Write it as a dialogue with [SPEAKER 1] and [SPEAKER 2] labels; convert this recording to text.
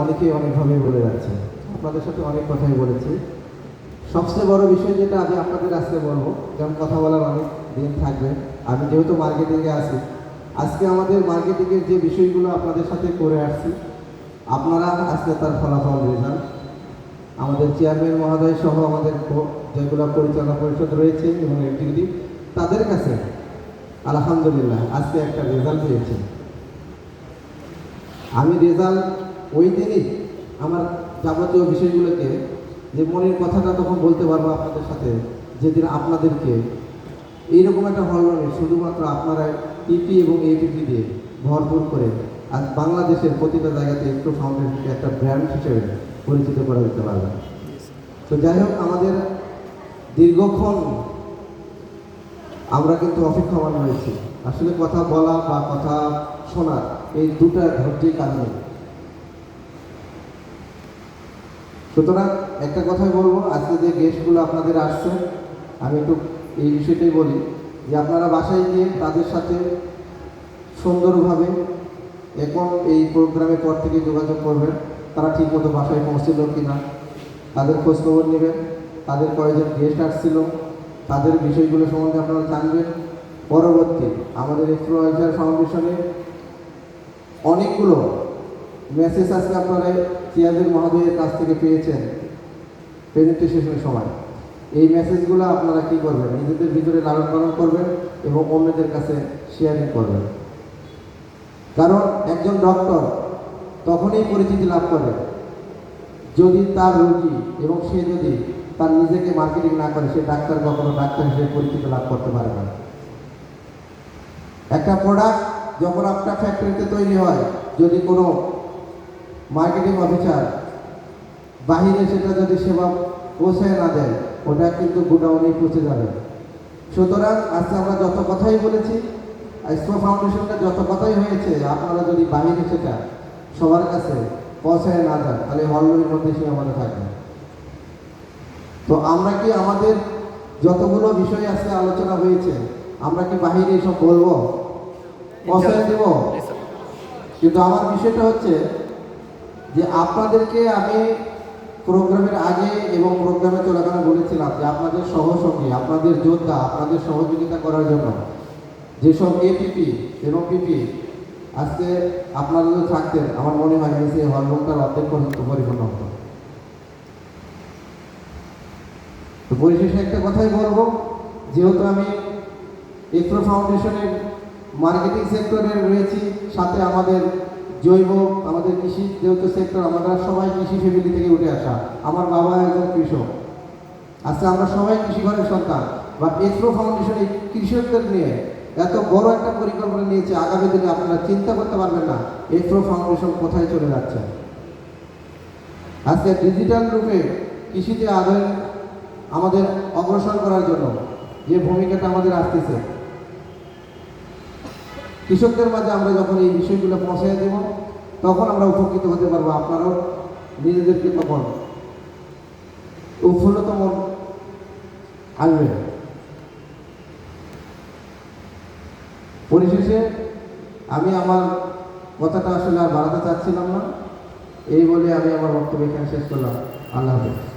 [SPEAKER 1] অনেকেই অনেকভাবে বলে যাচ্ছে, আপনাদের সাথে অনেক কথাই বলেছি। সবচেয়ে বড় বিষয় যেটা আমি আপনাদের আজকে বলবো, যেমন কথা বলার অনেক দিন থাকবে, আমি যেহেতু মার্কেটিংয়ে আছি, আজকে আমাদের মার্কেটিংয়ের যে বিষয়গুলো আপনাদের সাথে করে আসছি, আপনারা আজকে তার ফলাফল রেজাল্ট আমাদের চেয়ারম্যান মহোদয় সহ আমাদের যেগুলো পরিচালনা পরিষদ রয়েছে এবং এক্সিকিউটিভ, তাদের কাছে আলহামদুলিল্লাহ আজকে একটা রেজাল্ট পেয়েছি। আমি রেজাল্ট ওই দিনই আমার যাবতীয় বিষয়গুলোকে যে মনের কথাটা তখন বলতে পারবো আপনাদের সাথে, যেদিন আপনাদেরকে এইরকম একটা হলরনে শুধুমাত্র আপনারা পিপি এবং এপিপি দিয়ে ভরপুর করে আজ বাংলাদেশের প্রতিটা জায়গাতে একটু ফাউন্ডেশনকে একটা ব্র্যান্ড হিসেবে পরিচিত করে দিতে পারবেন। তো যাই হোক, আমাদের দীর্ঘক্ষণ আমরা কিন্তু অপেক্ষমান রয়েছি। আসলে কথা বলা বা কথা শোনা এই দুটা ধৈর্যের কারণে। সুতরাং একটা কথাই বলবো, আজকে যে গেস্টগুলো আপনাদের আসছে, আমি একটু এই বিষয়টাই বলি যে আপনারা বাসায় গিয়ে তাদের সাথে সুন্দরভাবে এখন এই প্রোগ্রামের পর থেকে যোগাযোগ করবেন, তারা ঠিকমতো বাসায় পৌঁছছিল কিনা, তাদের খোঁজখবর নেবেন, তাদের কয়েকজন গেস্ট আসছিল তাদের বিষয়গুলো সম্বন্ধে আপনারা জানবেন। পরবর্তী আমাদের এক্সপ্লোরার ফাউন্ডেশনে অনেকগুলো মেসেজ আজকে আপনারা চেয়ারম্যান মহোদয়ের কাছ থেকে পেয়েছেন প্রেজেন্টেশনের সময়। এই মেসেজগুলো আপনারা কী করবেন, নিজেদের ভিতরে লালন পালন করবেন এবং অন্যদের কাছে শেয়ারিং করবেন। কারণ একজন ডক্টর তখনই পরিচিতি লাভ করে যদি তার রোগী এবং সে যদি তার নিজেকে মার্কেটিং না করে, সে ডাক্তার কখনো ডাক্তার হিসেবে পরিচিতি লাভ করতে পারে না। একটা প্রোডাক্ট যখন আপনার ফ্যাক্টরিতে তৈরি হয়, যদি কোনো মার্কেটিং অফিসার বাহিরে সেটা যদি সেবা পৌঁছায় না দেয়, ওটা কিন্তু গোডাউনেই পৌঁছে যাবে। সুতরাং আজকে আমরা যত কথাই বলেছি, এক্সপো ফাউন্ডেশনটা যত কথাই হয়েছে, আপনারা যদি বাহিরে সেটা সবার কাছে পৌঁছায় না যান, তাহলে হলরুমের মধ্যে সীমাবদ্ধ থাকবে। তো আমরা কি আমাদের যতগুলো বিষয় আজকে আলোচনা হয়েছে, আমরা কি বাহিরে এসব বলবো, পৌঁছায় দেব? কিন্তু আমার বিষয়টা হচ্ছে যে আপনাদেরকে আমি প্রোগ্রামের আগে এবং প্রোগ্রামে চলাকালীন বলেছিলাম যে আপনাদের সহসঙ্গী, আপনাদের যোদ্ধা, আপনাদের সহযোগিতা করার জন্য যেসব এপিপি এবং পিপি আজকে আপনারা যদি থাকতেন, আমার মনে হয় এই হলরুমটার অর্ধেক পর্যন্ত পরিপূর্ণ হতো। তো পরিশেষে একটা কথাই বলবো, যেহেতু আমি এক্সপ্লো ফাউন্ডেশনের মার্কেটিং সেক্টরে রয়েছি, সাথে আমাদের জৈব, আমাদের কৃষি যেহেতু সেক্টর, আমরা সবাই কৃষি ফ্যামিলি থেকে উঠে আসা। আমার বাবা একজন কৃষক, আজকে আমরা সবাই কৃষি ঘরের সন্তান। বা এক্সপ্লো ফাউন্ডেশন এই কৃষকদের নিয়ে এত বড় একটা পরিকল্পনা নিয়েছে, আগামী দিনে আপনারা চিন্তা করতে পারবেন না এক্সপ্লো ফাউন্ডেশন কোথায় চলে যাচ্ছে। আজকে ডিজিটাল রূপে কৃষিতে আমাদের অগ্রসর করার জন্য যে ভূমিকাটা আমাদের আসতেছে, কৃষকদের মাঝে আমরা যখন এই বিষয়গুলো পৌঁছায় দেব, তখন আমরা উপকৃত হতে পারবো। আপনারাও নিজেদেরকে তখন উৎফুল্লত মন আসবে। পরিশেষে আমি আমার কথাটা আসলে আর বাড়াতে চাচ্ছিলাম না, এই বলে আমি আমার বক্তব্য এখানে শেষ করলাম। আল্লাহ হাফেজ।